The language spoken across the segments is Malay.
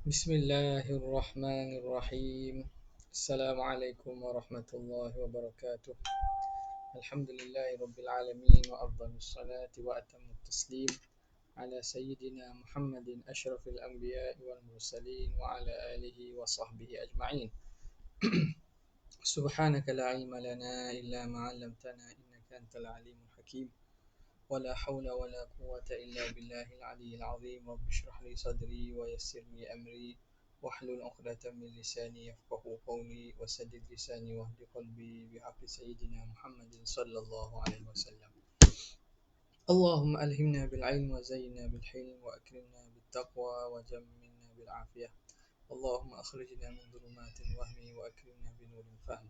بسم الله الرحمن الرحيم. السلام عليكم ورحمة الله وبركاته. الحمد لله رب العالمين، وأفضل الصلاة وأتم التسليم على سيدنا محمد أشرف الأنبياء والمرسلين وعلى آله وصحبه أجمعين. سبحانك لا علم لنا إلا ما علمتنا إنك أنت العليم الحكيم. ولا حول ولا قوة إلا بالله العلي العظيم. رب اشرح لي صدري ويسر لي أمري واحلل عقدة من لساني يفقه قولي وسدد لساني واهد قلبي بحق سيدنا محمد صلى الله عليه وسلم. اللهم ألهمنا بالعلم وزينا بالحلم وأكرمنا بالتقوى وجملنا بالعافية. اللهم أخرجنا من ظلمات الوهم وأكرمنا بنور الفهم،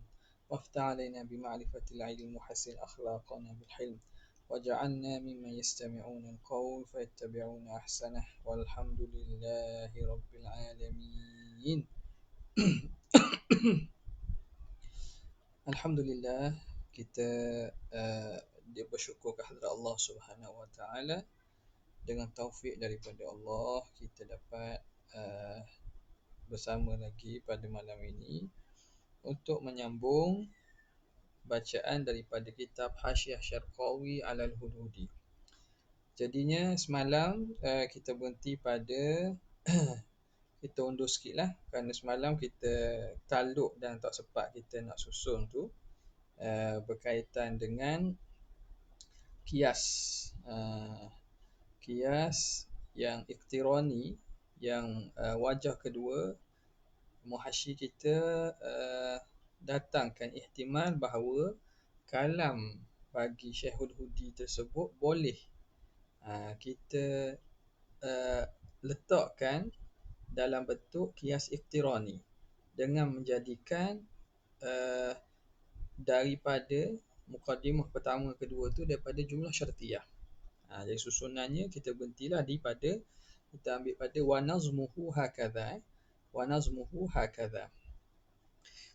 وافتح علينا بمعرفة العلم وحسن أخلاقنا بالحلم، وجعلنا ممن يستمعون القول فيتبعون أحسنه، والحمد لله رب العالمين. Alhamdulillah, kita dia bersyukur kehadrat Allah Subhanahu Wa Taala. Dengan taufik daripada Allah, kita dapat bersama lagi pada malam ini untuk menyambung bacaan daripada kitab Hasyiah Syarqawi Alal Hududi. Jadinya semalam kita berhenti pada kita undur sikit lah, kerana semalam kita taluk dan tak sempat kita nak susun tu berkaitan dengan kias kias yang iktirani, yang wajah kedua muhasyi kita datangkan ihtimal bahawa kalam bagi Syekhul Hudi tersebut boleh kita letakkan dalam bentuk kias iktirani dengan menjadikan daripada mukadimah pertama kedua tu daripada jumlah syartiyah. Jadi susunannya kita berhentilah kita ambil pada wa nazmuhu hakadha.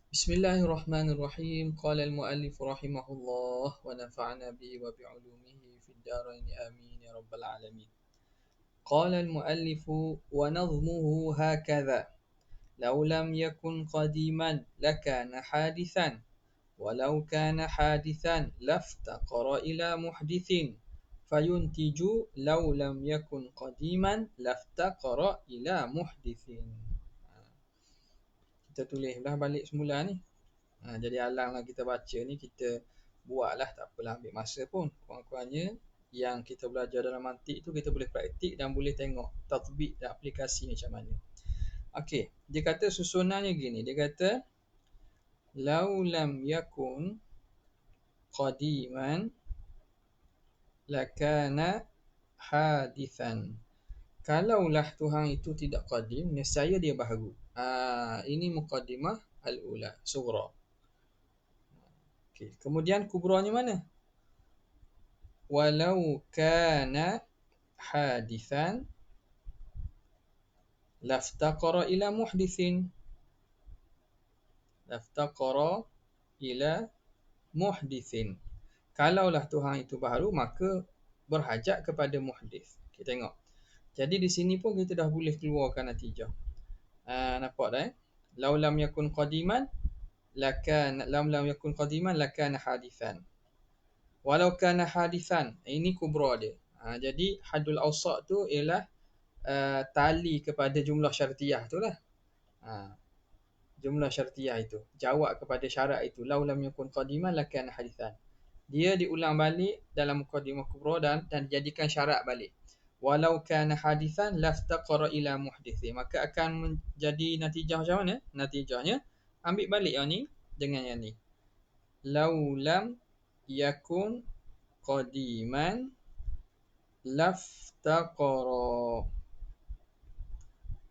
Bismillahirrahmanirrahim. Qala al-muallif rahimahullah wa nafa'na bihi wa bi'ulumihi fid darain amin ya rabbal alamin. Qala al-muallif wa nazmuhu hakadha law lam yakun qadiman lakana hadithan walau kana hadithan laftaqara ila muhdithin fayuntiju law lam yakun qadiman laftaqara ila muhdithin. Kita tulislah balik semula ni. Jadi alanglah kita baca ni, kita buatlah, tak apalah ambil masa pun. Kurang-kurangnya yang kita belajar dalam mantik tu kita boleh praktik dan boleh tengok tatbik dan aplikasi macam mana. Okey, dia kata susunannya gini. Dia kata lau lam yakun qadiman lakana hadithan. Kalaulah Tuhan itu tidak qadim, nescaya dia baharu. Ini muqaddimah al-ula, sughra. Okay. Kemudian kubranya mana? Walau kana hadithan laftaqara ila muhdithin. Laftaqara ila muhdithin. Kalaulah Tuhan itu baharu, maka berhajat kepada muhdith. Kita tengok. Jadi di sini pun kita dah boleh keluarkan natijah. Nampak dah Lau lam yakun qadiman lakana hadithan. Walau kana hadithan, ini kubra dia. Jadi hadul awsat tu ialah tali kepada jumlah syartiyah tu lah. Jumlah syartiyah itu, jawab kepada syarat itu. Lau lam yakun qadiman lakana hadithan. Dia diulang balik dalam muqaddimah kubra dan dijadikan syarat balik. Walau kana hadithan laftaqara ila muhdithin. Maka akan menjadi natijah macam mana? Natijahnya ambil balik yang ni dengan yang ni. Lau lam yakun qadiman laftaqara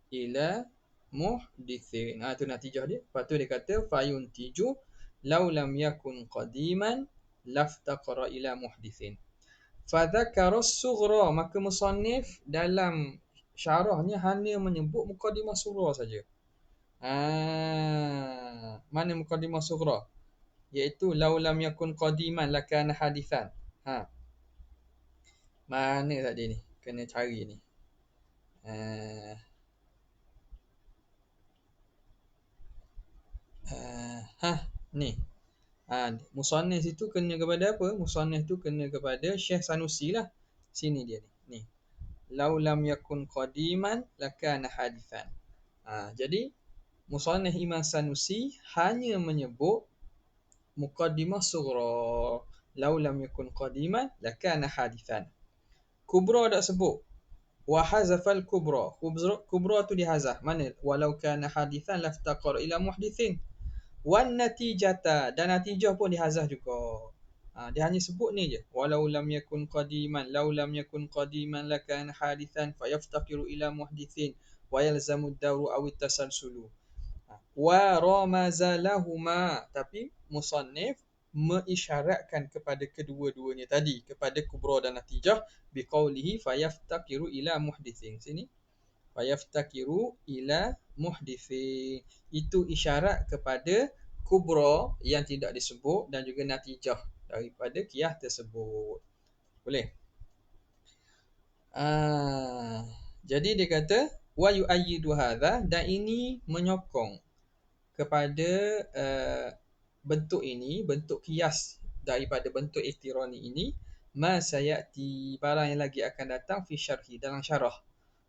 ila muhdithin. Itu natijah dia. Lepas tu dia kata fayuntiju lau lam yakun qadiman laftaqara ila muhdithin. Fadzakara as-sughra, maka musannif dalam syarahnya hanya menyebut muqaddimah sughra saja. Mana muqaddimah sughra? Iaitu lau lam yakun qadiman lakana hadithan. Mana tadi ni? Kena cari ni. Ni. Musannif itu kena kepada apa? Musannif itu kena kepada Syekh Sanusi lah. Sini dia ni. Ni. Lau lam yakun qadiman lakana hadithan. Jadi musannif Imam Sanusi hanya menyebut muqaddimah sughra. Lau lam yakun qadiman lakana hadithan. Kubra tak sebut. Wa hazafal kubra. Kubra tu dihazaf. Mana? Walau kana hadithan laftaqar ila muhdithin. Wan natijata, dan natijah pun dihazaf juga. Dia hanya sebut ni je. Walau lam yakun qadiman, lau lam yakun qadiman lakana hadithan fayaftaqiru ila muhdithin wa yalzamu ad-dawru aw at-tasalsulu. Wa ramazalahuma, tapi musannif mengisyaratkan kepada kedua-duanya tadi, kepada kubra dan natijah, biqaulihi fayaftaqiru ila muhdithin. Sini fayaftakiru ila muhdithin. Itu isyarat kepada kubra yang tidak disebut dan juga natijah daripada qiyas tersebut. Boleh? Jadi dia kata wa yu'ayyidu hadha, dan ini menyokong kepada bentuk ini, bentuk qiyas daripada bentuk iftirani ini, ma sayati, barang yang lagi akan datang, fi syarhi, dalam syarah.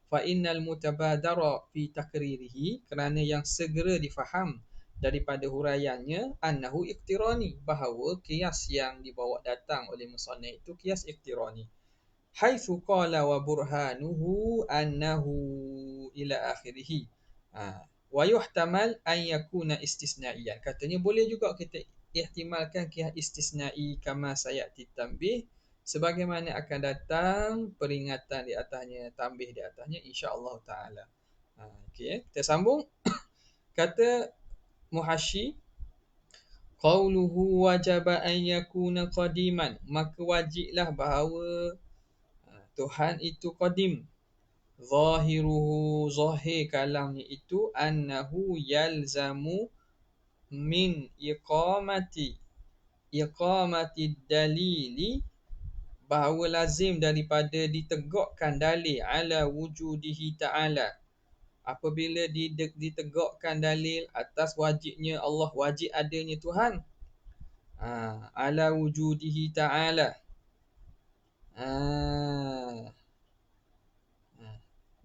Fa innal mutabadara fi takririhi, kerana yang segera difaham daripada huraiannya, annahu iqtirani, bahawa qiyas yang dibawa datang oleh musannif itu qiyas iqtirani. Haitsu qala wa burhanuhu annahu ila akhirih. Wa yuhtamal an yakuna istisnaiyan. Katanya boleh juga kita ihtimalkan qiyas istisnai, kama sayati tanbih, sebagaimana akan datang peringatan di atasnya, tambih di atasnya, insya-Allah taala. Okey, kita sambung. Kata muhasyi, qauluhu wajaba an yakuna qadiman, maka wajiblah bahawa Tuhan itu qadim. Zahiruhu, zahir kalamnya itu, annahu yalzamu min iqamati dalili, bahawa lazim daripada ditegakkan dalil ala wujudihi ta'ala, apabila ditegakkan dalil atas wajibnya Allah, wajib adanya Tuhan, ala wujudihi ta'ala.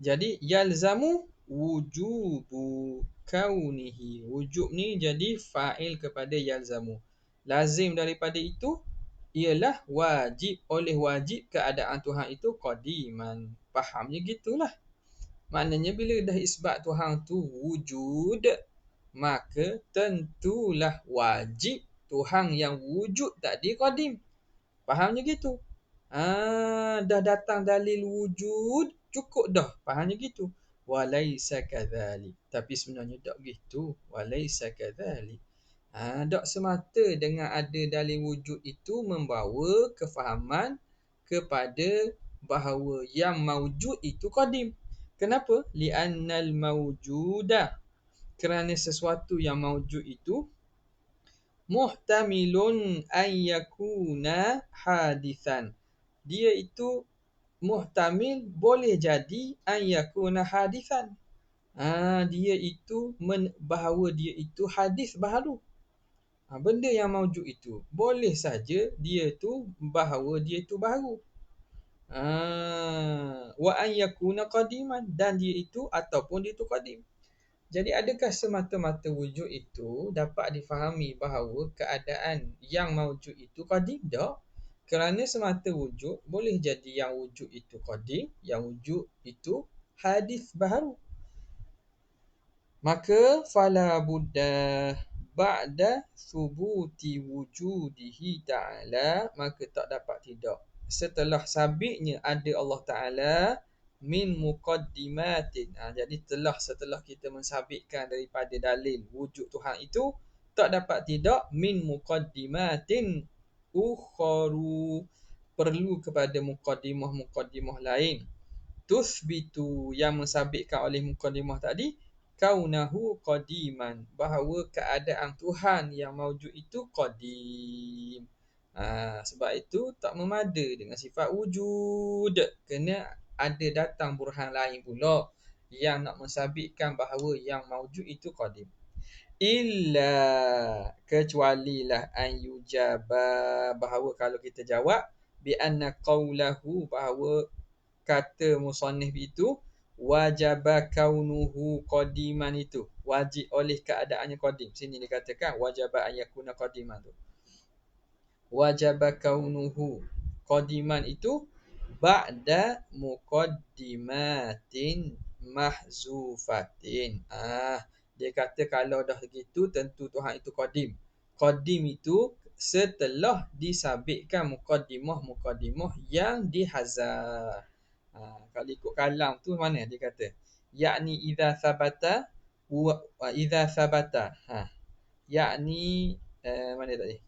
Jadi yalzamu wujubu kaunihi, wujub ni jadi fa'il kepada yalzamu. Lazim daripada itu ialah wajib, oleh wajib keadaan Tuhan itu qadiman. Fahamnya gitulah. Maknanya bila dah isbat Tuhan tu wujud, maka tentulah wajib Tuhan yang wujud tadi qadim. Fahamnya gitu. Dah datang dalil wujud, cukup dah. Fahamnya gitu. Walaysa kadzalik. Tapi sebenarnya tak gitu. Walaysa kadzalik. Tak semata dengan ada dalil wujud itu membawa kefahaman kepada bahawa yang mawjud itu qadim. Kenapa? Li'annal mawjudah, kerana sesuatu yang mawjud itu muhtamilun an yakuna hadithan, dia itu muhtamil, boleh jadi an yakuna hadithan, dia itu bahawa dia itu hadis baharu. Benda yang mawjud itu boleh saja dia tu bahawa dia itu baharu. Wa an yakuna qadiman, dan dia itu ataupun dia itu qadim. Jadi adakah semata-mata wujud itu dapat difahami bahawa keadaan yang mawjud itu qadim? Tak. Kerana semata wujud boleh jadi yang wujud itu qadim, yang wujud itu hadis baharu. Maka fala budda ba'da thubuti wujudihi ta'ala, maka tak dapat tidak setelah sabitnya ada Allah Ta'ala, min muqaddimatin. Jadi setelah kita mensabitkan daripada dalil wujud Tuhan itu, tak dapat tidak min muqaddimatin ukharu, perlu kepada muqaddimah lain, tuthbitu, yang mensabitkan oleh muqaddimah tadi, kaunahu qadiman, bahawa keadaan Tuhan yang mawjud itu qadim. Sebab itu tak memada dengan sifat wujud, kena ada datang burhan lain pula yang nak mensabitkan bahawa yang mawjud itu qadim. illa kecualilah an yujaba bahawa kalau kita jawab bi anna qawlahu bahawa kata musannif itu wajaba kaunuhu qadiman itu wajib oleh keadaannya qadim. Sini dikatakan wajaba an yakuna qadiman tu. Wajaba kaunuhu qadiman itu ba'da muqaddimatin mahzufatin. Dia kata kalau dah begitu tentu Tuhan itu qadim. Qadim itu setelah disabitkan muqaddimah yang dihazaf. Kalau ikut kalam tu mana dia kata? Yakni idza sabata wa idza sabata. Yakni mana tadi?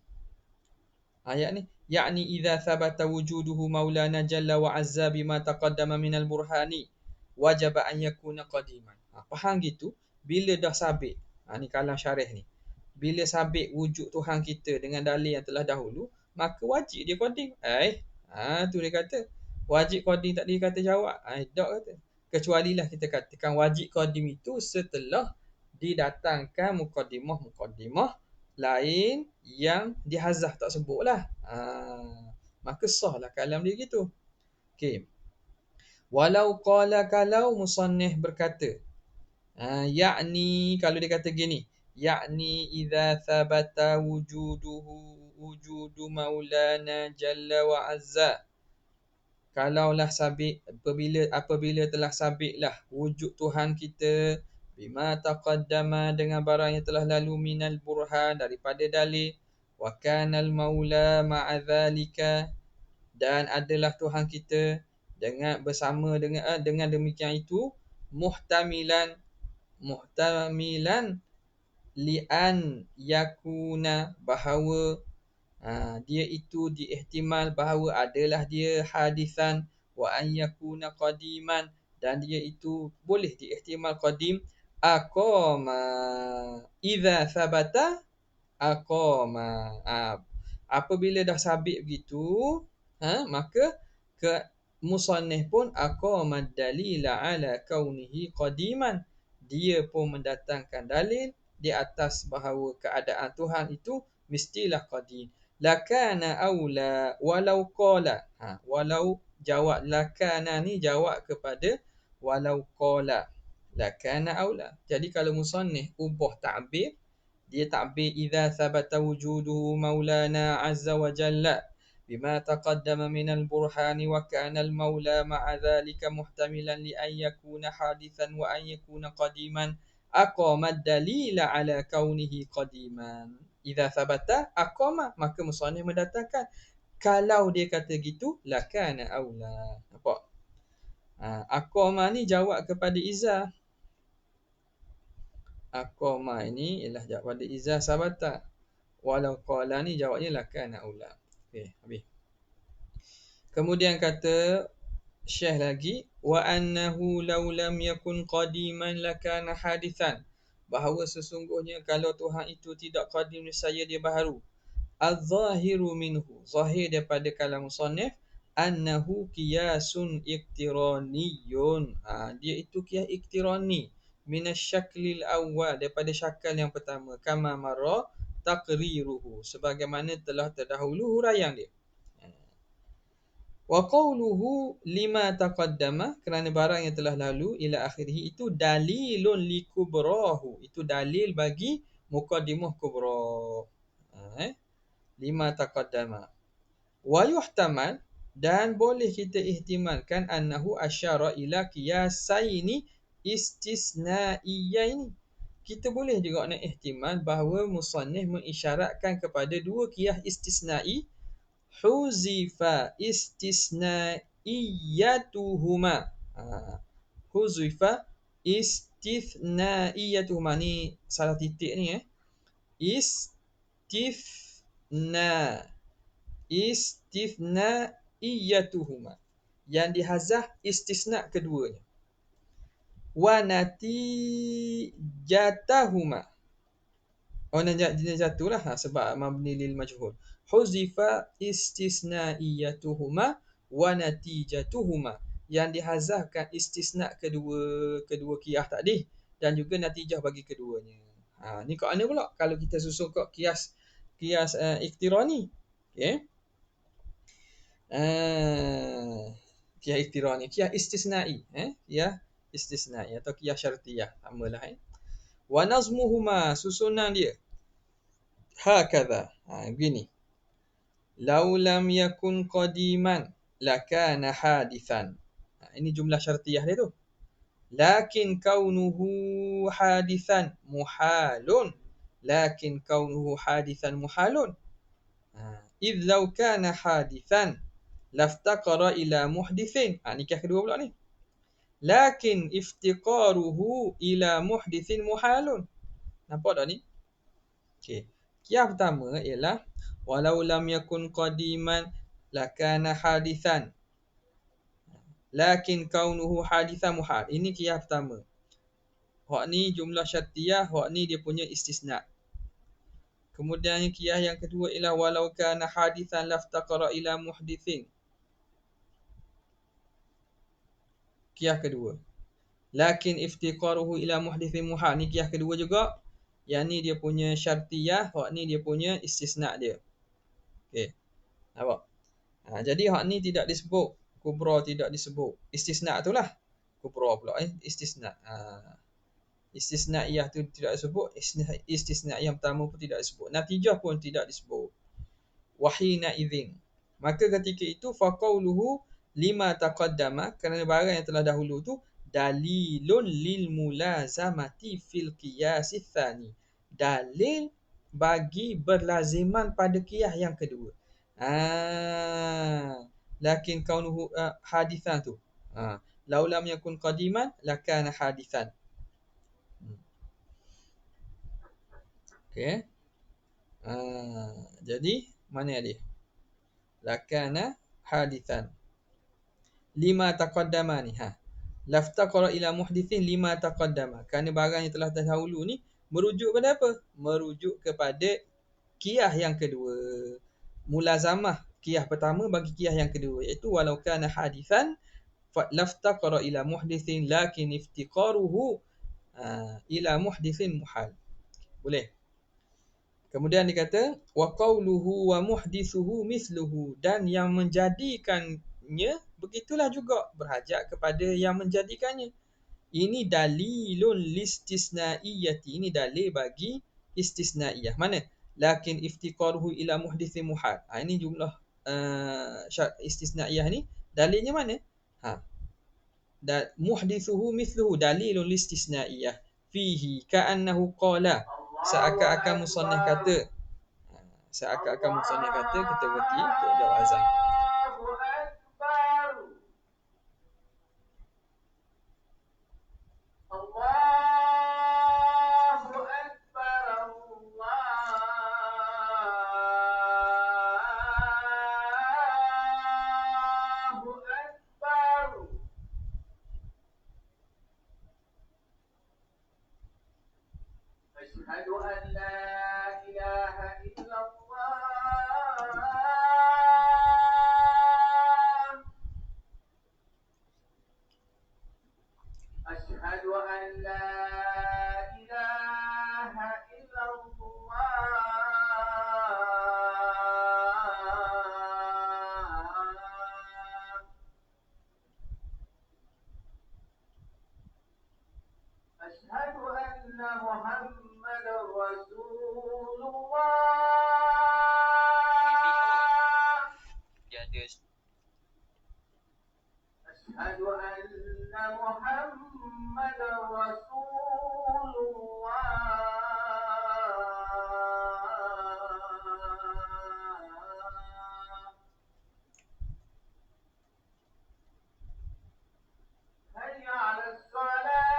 Ayat ni yakni idza thabata wujuduhu maulana jalla wa azza bima taqaddama minal burhani wajaba an yakuna qadiman. Faham gitu? Bila dah sabit. Ni kalam syarih ni. Bila sabit wujud Tuhan kita dengan dalil yang telah dahulu, maka wajib dia qadim. Tu dia kata. Wajib qadim tak dia kata jawab. Tak kata. Kecualilah kita katakan wajib qadim itu setelah didatangkan muqaddimah lain yang dihazaf tak sebut lah. Maka sah lah kalam dia gitu. Okay. Walau qala kalau musannif berkata. Yakni kalau dia kata gini. Yakni idza thabata wujudu maulana jalla wa azza. Kalaulah sabit apabila telah sabitlah wujud Tuhan kita bima taqaddama dengan barang yang telah lalu minal burhan daripada dalil wa kanal maula ma'adzalika dan adalah Tuhan kita dengan bersama dengan demikian itu muhtamilan li'an yakuna bahawa dia itu diihtimal bahawa adalah dia hadisan wa an yakuna qadiman dan dia itu boleh diihtimal qadim aqama idza thabata aqama. Apabila dah sabit begitu maka ke musannif pun aqama dalila ala kaunihi qadiman, dia pun mendatangkan dalil di atas bahawa keadaan Tuhan itu mestilah qadim. Lakana aula walau qala. Walau jawab lakana ni jawab kepada walau qala. Lakana aula. Jadi kalau musannif ubah ta'bir, dia ta'bir idza thabata wujuduhu maulana azza wa jalla bima taqaddama minal burhani wa kana al maula ma'a dhalika muhtamilan li an yakuna hadithan wa an yakuna qadiman aqama dalila ala kaunihi qadiman. Idza thabata aqama, maka musannif mendatangkan kalau dia kata gitu lakana aula. Nampak? Aqama ni jawab kepada iza. Aqama ini ialah jawab pada iza sabata. Walau qala ni jawabnya lakana aula. Okey, habis. Kemudian kata Syekh lagi wa annahu law lam yakun qadiman lakana hadithan, bahawa sesungguhnya kalau Tuhan itu tidak qadim nescaya dia baharu. Az-zahiru minhu, zahir daripada kalam musannif annahu qiyasun iktiraniyun. Dia itu qiyas iktirani minasyaklil awwal, daripada syakal yang pertama, kama marra taqriruhu, sebagaimana telah terdahulu huraian dia. Wa qawluhu lima taqaddama, kerana barang yang telah lalu ila akhirih itu dalilun li kubrahu, itu dalil bagi muqaddimah kubra. Lima taqaddama. Wa yuhtamal, dan boleh kita ihtimalkan annahu asyara ila qiyasaini istisnaiyaini. Kita boleh juga nak ihtimal bahawa musannif mengisyaratkan kepada dua qiyas istisnai huzifa istisnaiyatuhuma. Huzifa istisnaiyatuhuma, ni salah titik ni istisnaiyatuhuma, yang dihazaf istisna keduanya. Wa natijatahuma, najatulah sebab mabni lil majhul. Huzifa istisnaiyatuhuma wa natijatuhuma, yang dihazafkan istisna kedua qiyas tadi dan juga natijah bagi keduanya. Ni kat mana pula? Kalau kita susun kat kias iktirani. Okey. Kias iktirani, kias istisnai, kias istisnai atau kias syartiyah, samalah Wa nazmuhuma, susunan dia. Hakadha. Begini. Lau lam yakun qadiman lakana hadithan. Ini jumlah syartiyah dia tu. Lakin kaunuhu hadithan muhalun. Lakin kaunuhu hadithan muhalun. Idh law kana hadithan laftaqara ila muhdithin. Nikah kedua pula ni. Lakin iftiqaruhu ila muhdithin muhalun. Nampak tak ni? Okey. Kias pertama ialah walau lam yakun qadiman lakana hadithan. Lakin kaunuhu hadithan muhal. Ini kias pertama. Hak ni jumlah syartiyah, hak ni dia punya istisna. Kemudian kias yang kedua ialah walau kana hadithan laftaqara ila muhdithin. Kias kedua. Lakin iftiqaruhu ila muhdithin muhal. Ni kias kedua juga. Yang ni dia punya syartiyah, hak ni dia punya istisna dia. Okey. Nampak? Jadi hak ni tidak disebut kubra, tidak disebut istisna tu lah. Kubra pula istisna. Istisnaiyah tu tidak disebut, istisna yang pertama pun tidak disebut. Natijah pun tidak disebut. Wahina idzin. Maka ketika itu faqauluhu lima taqaddama, kerana barang yang telah dahulu tu dalilun lil mulazamati fil qiyas tsani. Dalil bagi berlaziman pada qiyas yang kedua. Lakin kaunuhu hadithan tu. Lau lam yakun qadiman lakana hadithan. Okey. Jadi mana dia? Lakana hadithan. Lima taqaddama ni. Laftaqara ila muhdithin lima taqaddama. Kerana barang yang telah terdahulu ni merujuk pada apa? Merujuk kepada qiyas yang kedua. Mulazamah qiyas pertama bagi qiyas yang kedua, iaitu walau kana hadithan laftaqara ila muhdithin lakin iftiqaruhu ila muhdithin muhal. Boleh? Kemudian dikata wa qawluhu wa muhdithuhu mithluhu, dan yang menjadikannya begitulah juga, berhajat kepada yang menjadikannya. Ini dalilun listisnaiyati, ini dalil bagi istisnaiyah. Mana? Lakin iftiqaruhu ila muhdithin muhal. Ini jumlah istisnaiyah ni dalilnya mana? Muhdithuhu mithluhu dalilun listisnaiyah fihi ka'annahu qala. Seakan-akan musannif kata, kita berhenti untuk jawab azan. أشهد أن لا إله إلا الله أشهد أن لا إله إلا الله أشهد أن محمد رسول الله أشهد أن محمد رسول الله هيا على الصلاة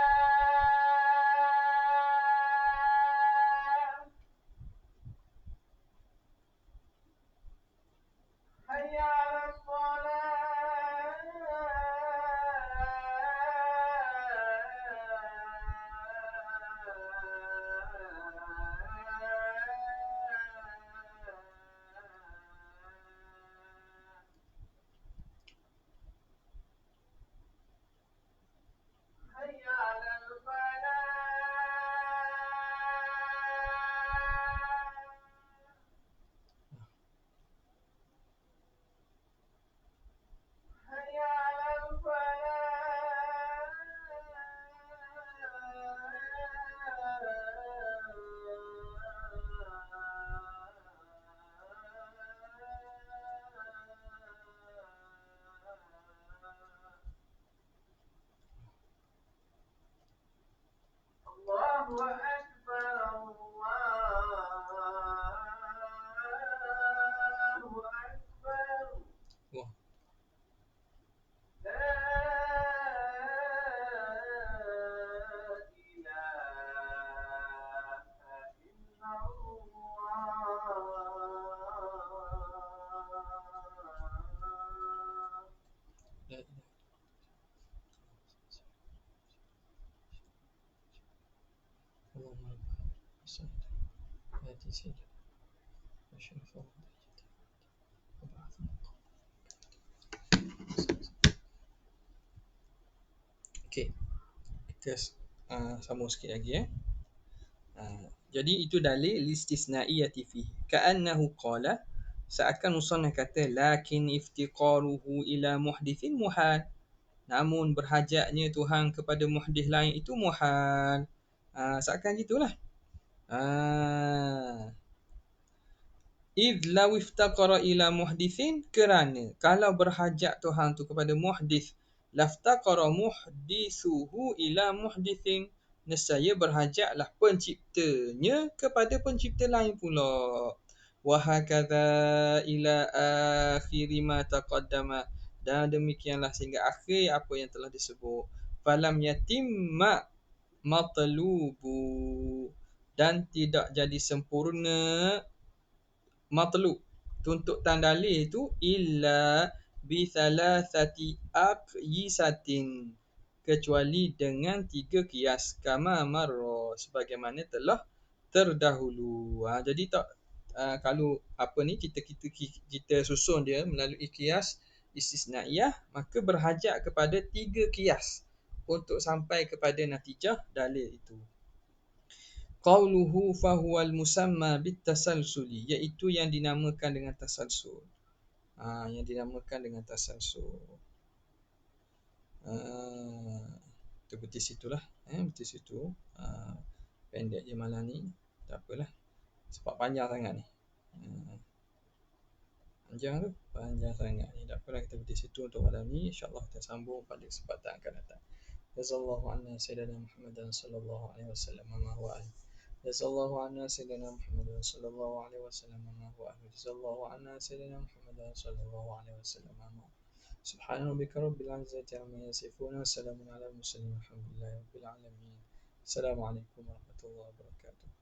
هيا على الصلاة Wah, la ilaha illallah hadi sayyid wa syarafa wa ba'athna. Okey, kita sambung sikit lagi jadi itu dalil istisnaiyati fi ka'annahu qala, seakan musannaf kata lakin iftiqaruhu ila muhdithin muhal, namun berhajatnya Tuhan kepada muhdith lain itu muhal. Seakan gitulah. Idh law iftaqara ila muhdithin, kerana kalau berhajat Tuhan tu kepada muhdith, laftaqara muhdithuhu ila muhdithin, nescaya berhajatlah penciptanya kepada pencipta lain pula. Wa hakadha ila akhiri ma taqaddama, dan demikianlah sehingga akhir apa yang telah disebut. Falam yatimma matlubu, dan tidak jadi sempurna matlub, tuntutan dalil itu, illa bi thalathati aqyisatin, kecuali dengan 3 kias, kama marra, sebagaimana telah terdahulu. Jadi tak kalau apa ni kita susun dia melalui kias istisnaiyah, maka berhajat kepada 3 kias untuk sampai kepada natijah dalil itu. Qauluhu fahuwal musamma bitasalsuli, iaitu yang dinamakan dengan tasalsul. Yang dinamakan dengan tasalsul. Kita berhenti situlah. Berhenti situ. Pendek je malam ni. Tak apalah. Sebab panjang sangat ni. Panjang sangat ni. Tak apalah, kita berhenti situ untuk malam ni. InsyaAllah kita sambung pada kesempatan akan datang. Jazallahu anna sayyidina Muhammadan sallallahu alaihi wasallam ma huwa ahli. Jazallahu anna sayyidina Muhammadan sallallahu alaihi wasallam ma huwa ahli. Jazallahu anna sayyidina Muhammadan sallallahu alaihi wasallam ma. Subhana rabbika rabbil izzati amma yasifun wa salamun alal mursalin walhamdulillahi rabbil alamin. Assalamualaikum warahmatullahi wabarakatuh.